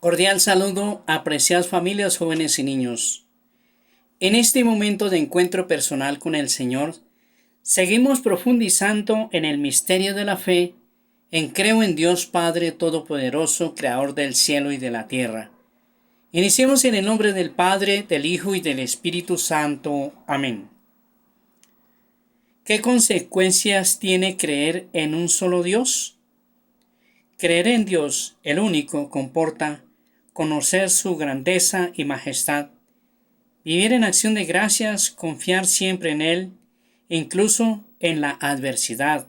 Cordial saludo, apreciadas familias, jóvenes y niños. En este momento de encuentro personal con el Señor, seguimos profundizando en el misterio de la fe, en creo en Dios Padre Todopoderoso, Creador del cielo y de la tierra. Iniciemos en el nombre del Padre, del Hijo y del Espíritu Santo. Amén. ¿Qué consecuencias tiene creer en un solo Dios? Creer en Dios, el único, comporta conocer su grandeza y majestad, vivir en acción de gracias, confiar siempre en Él, incluso en la adversidad,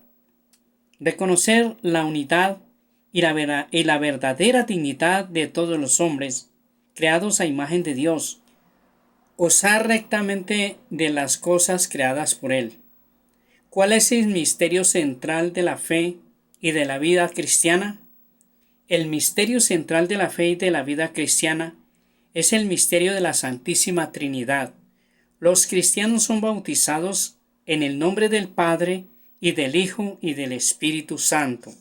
reconocer la unidad y la verdadera dignidad de todos los hombres, creados a imagen de Dios, usar rectamente de las cosas creadas por Él. ¿Cuál es el misterio central de la fe y de la vida cristiana? El misterio central de la fe y de la vida cristiana es el misterio de la Santísima Trinidad. Los cristianos son bautizados en el nombre del Padre y del Hijo y del Espíritu Santo.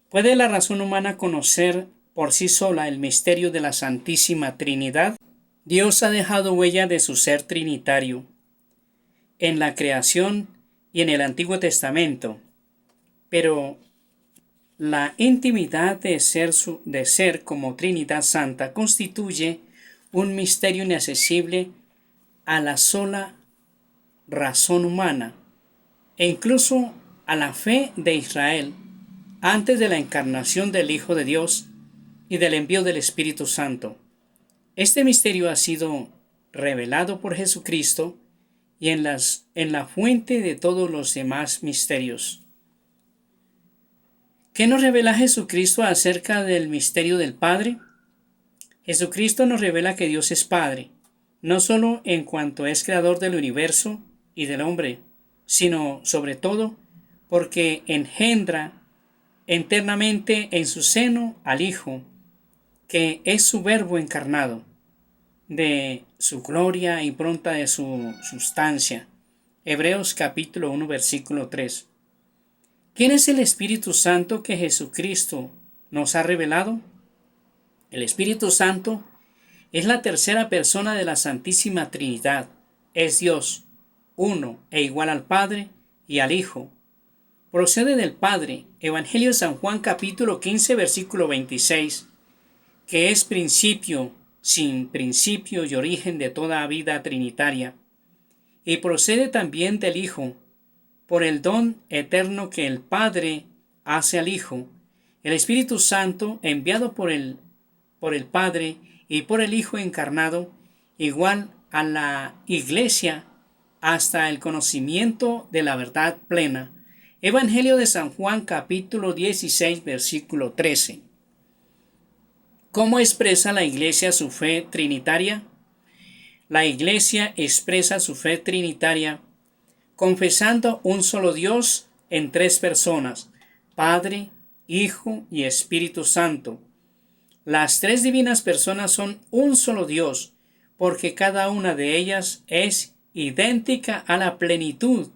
¿Puede la razón humana conocer por sí sola el misterio de la Santísima Trinidad? Dios ha dejado huella de su ser trinitario en la creación y en el Antiguo Testamento, pero la intimidad de ser como Trinidad Santa constituye un misterio inaccesible a la sola razón humana e incluso a la fe de Israel antes de la encarnación del Hijo de Dios y del envío del Espíritu Santo. Este misterio ha sido revelado por Jesucristo y en la fuente de todos los demás misterios. ¿Qué nos revela Jesucristo acerca del misterio del Padre? Jesucristo nos revela que Dios es Padre, no solo en cuanto es creador del universo y del hombre, sino sobre todo porque engendra eternamente en su seno al Hijo, que es su Verbo encarnado, de su gloria y pronta de su sustancia. Hebreos capítulo 1 versículo 3. ¿Quién es el Espíritu Santo que Jesucristo nos ha revelado? El Espíritu Santo es la tercera persona de la Santísima Trinidad. Es Dios, uno e igual al Padre y al Hijo. Procede del Padre. Evangelio de San Juan capítulo 15 versículo 26, que es principio, sin principio y origen de toda vida trinitaria. Y procede también del Hijo, por el don eterno que el Padre hace al Hijo, el Espíritu Santo enviado por el Padre y por el Hijo encarnado, igual a la Iglesia hasta el conocimiento de la verdad plena. Evangelio de San Juan capítulo 16 versículo 13. ¿Cómo expresa la Iglesia su fe trinitaria? La Iglesia expresa su fe trinitaria confesando un solo Dios en tres personas, Padre, Hijo y Espíritu Santo. Las tres divinas personas son un solo Dios, porque cada una de ellas es idéntica a la plenitud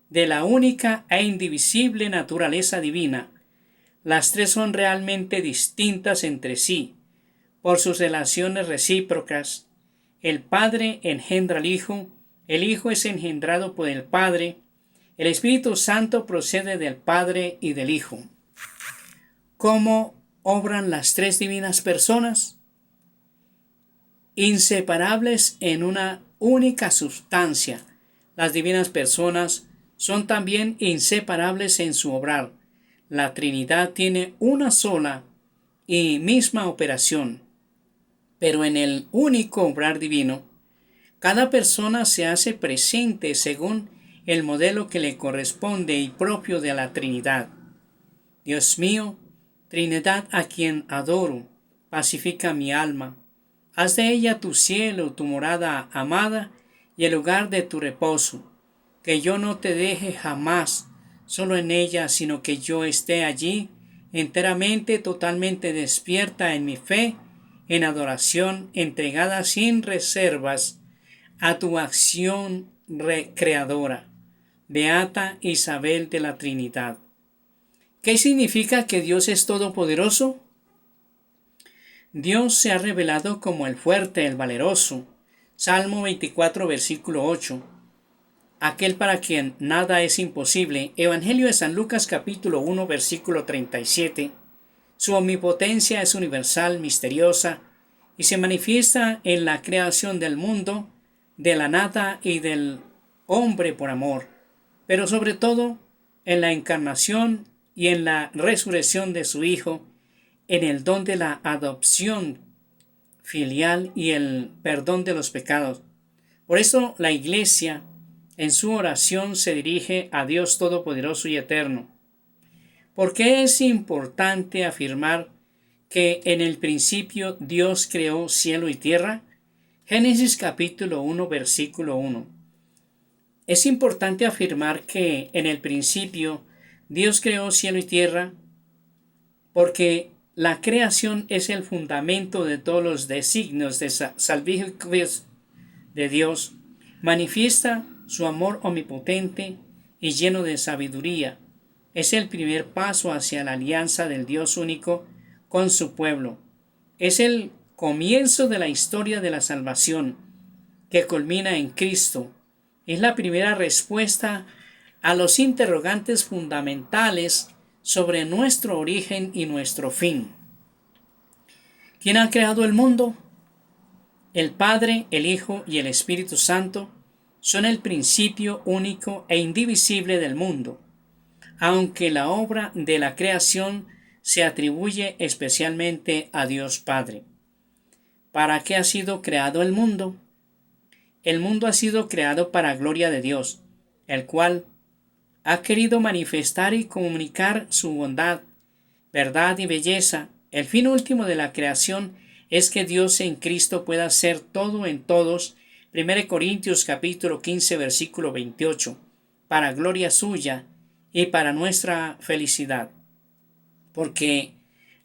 de la única e indivisible naturaleza divina. Las tres son realmente distintas entre sí, por sus relaciones recíprocas. El Padre engendra al Hijo, el Hijo es engendrado por el Padre, el Espíritu Santo procede del Padre y del Hijo. ¿Cómo obran las tres divinas personas? Inseparables en una única sustancia, las divinas personas son también inseparables en su obrar. La Trinidad tiene una sola y misma operación, pero en el único obrar divino, cada persona se hace presente según el modelo que le corresponde y propio de la Trinidad. Dios mío, Trinidad a quien adoro, pacifica mi alma. Haz de ella tu cielo, tu morada amada y el lugar de tu reposo. Que yo no te deje jamás solo en ella, sino que yo esté allí enteramente, totalmente despierta en mi fe, en adoración, entregada sin reservas a tu acción recreadora. Beata Isabel de la Trinidad. ¿Qué significa que Dios es todopoderoso? Dios se ha revelado como el fuerte, el valeroso. Salmo 24, versículo 8. Aquel para quien nada es imposible. Evangelio de San Lucas capítulo 1, versículo 37. Su omnipotencia es universal, misteriosa, y se manifiesta en la creación del mundo, de la nada y del hombre por amor, pero sobre todo en la encarnación y en la resurrección de su Hijo, en el don de la adopción filial y el perdón de los pecados. Por eso la Iglesia en su oración se dirige a Dios Todopoderoso y Eterno. ¿Por qué es importante afirmar que en el principio Dios creó cielo y tierra? Génesis capítulo 1, versículo 1. Es importante afirmar que en el principio Dios creó cielo y tierra porque la creación es el fundamento de todos los designios salvíficos de Dios. Manifiesta su amor omnipotente y lleno de sabiduría. Es el primer paso hacia la alianza del Dios único con su pueblo. Es el comienzo de la historia de la salvación que culmina en Cristo. Es la primera respuesta a los interrogantes fundamentales sobre nuestro origen y nuestro fin. ¿Quién ha creado el mundo? El Padre, el Hijo y el Espíritu Santo son el principio único e indivisible del mundo, aunque la obra de la creación se atribuye especialmente a Dios Padre. ¿Para qué ha sido creado el mundo? El mundo ha sido creado para gloria de Dios, el cual ha querido manifestar y comunicar su bondad, verdad y belleza. El fin último de la creación es que Dios en Cristo pueda ser todo en todos. 1 Corintios capítulo 15 versículo 28, para gloria suya y para nuestra felicidad. Porque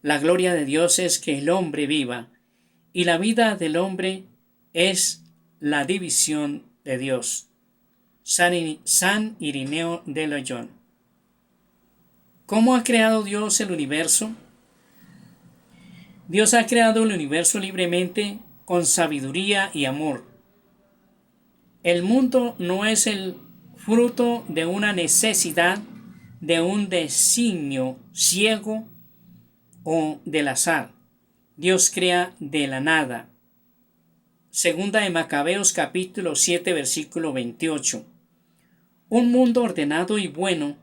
la gloria de Dios es que el hombre viva, y la vida del hombre es la división de Dios. San Irineo de Loyola. ¿Cómo ha creado Dios el universo? Dios ha creado el universo libremente con sabiduría y amor. El mundo no es el fruto de una necesidad, de un designio ciego o del azar. Dios crea de la nada. Segunda de Macabeos capítulo 7 versículo 28. Un mundo ordenado y bueno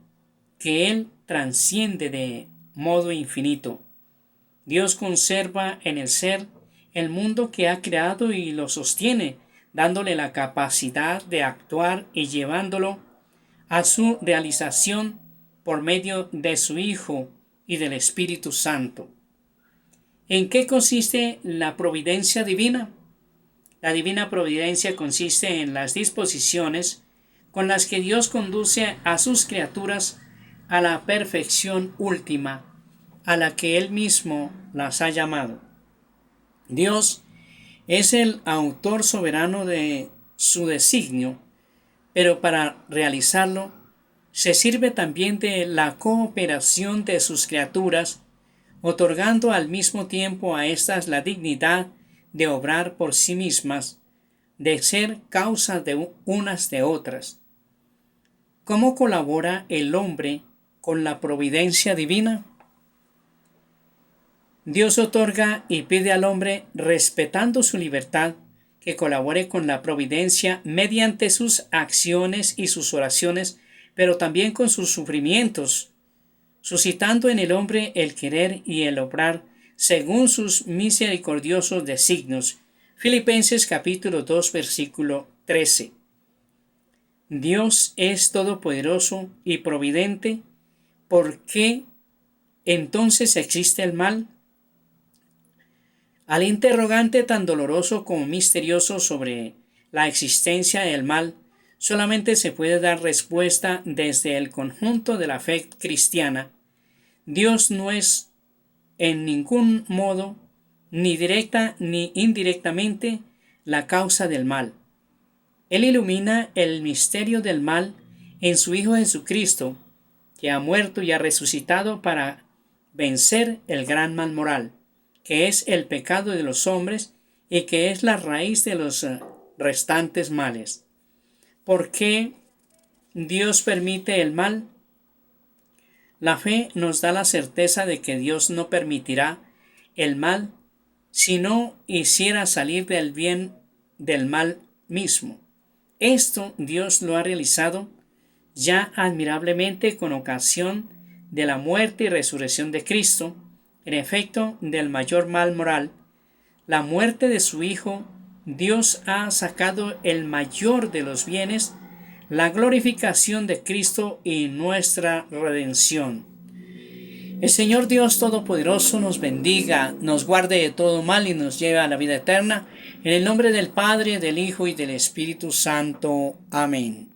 que Él transciende de modo infinito. Dios conserva en el ser el mundo que ha creado y lo sostiene, dándole la capacidad de actuar y llevándolo a su realización por medio de su Hijo y del Espíritu Santo. ¿En qué consiste la providencia divina? La divina providencia consiste en las disposiciones con las que Dios conduce a sus criaturas a la perfección última, a la que Él mismo las ha llamado. Dios es el autor soberano de su designio, pero para realizarlo se sirve también de la cooperación de sus criaturas, otorgando al mismo tiempo a éstas la dignidad de obrar por sí mismas, de ser causa de unas de otras. ¿Cómo colabora el hombre con la providencia divina? Dios otorga y pide al hombre, respetando su libertad, que colabore con la providencia mediante sus acciones y sus oraciones, pero también con sus sufrimientos, suscitando en el hombre el querer y el obrar según sus misericordiosos designios. Filipenses capítulo 2 versículo 13. Dios es todopoderoso y providente. ¿Por qué entonces existe el mal? Al interrogante tan doloroso como misterioso sobre la existencia del mal, solamente se puede dar respuesta desde el conjunto de la fe cristiana. Dios no es en ningún modo, ni directa ni indirectamente, la causa del mal. Él ilumina el misterio del mal en su Hijo Jesucristo, que ha muerto y ha resucitado para vencer el gran mal moral, que es el pecado de los hombres y que es la raíz de los restantes males. ¿Por qué Dios permite el mal? La fe nos da la certeza de que Dios no permitirá el mal si no hiciera salir del bien del mal mismo. Esto Dios lo ha realizado ya admirablemente con ocasión de la muerte y resurrección de Cristo, en efecto del mayor mal moral, la muerte de su Hijo. Dios ha sacado el mayor de los bienes, la glorificación de Cristo y nuestra redención. El Señor Dios Todopoderoso nos bendiga, nos guarde de todo mal y nos lleve a la vida eterna. En el nombre del Padre, del Hijo y del Espíritu Santo. Amén.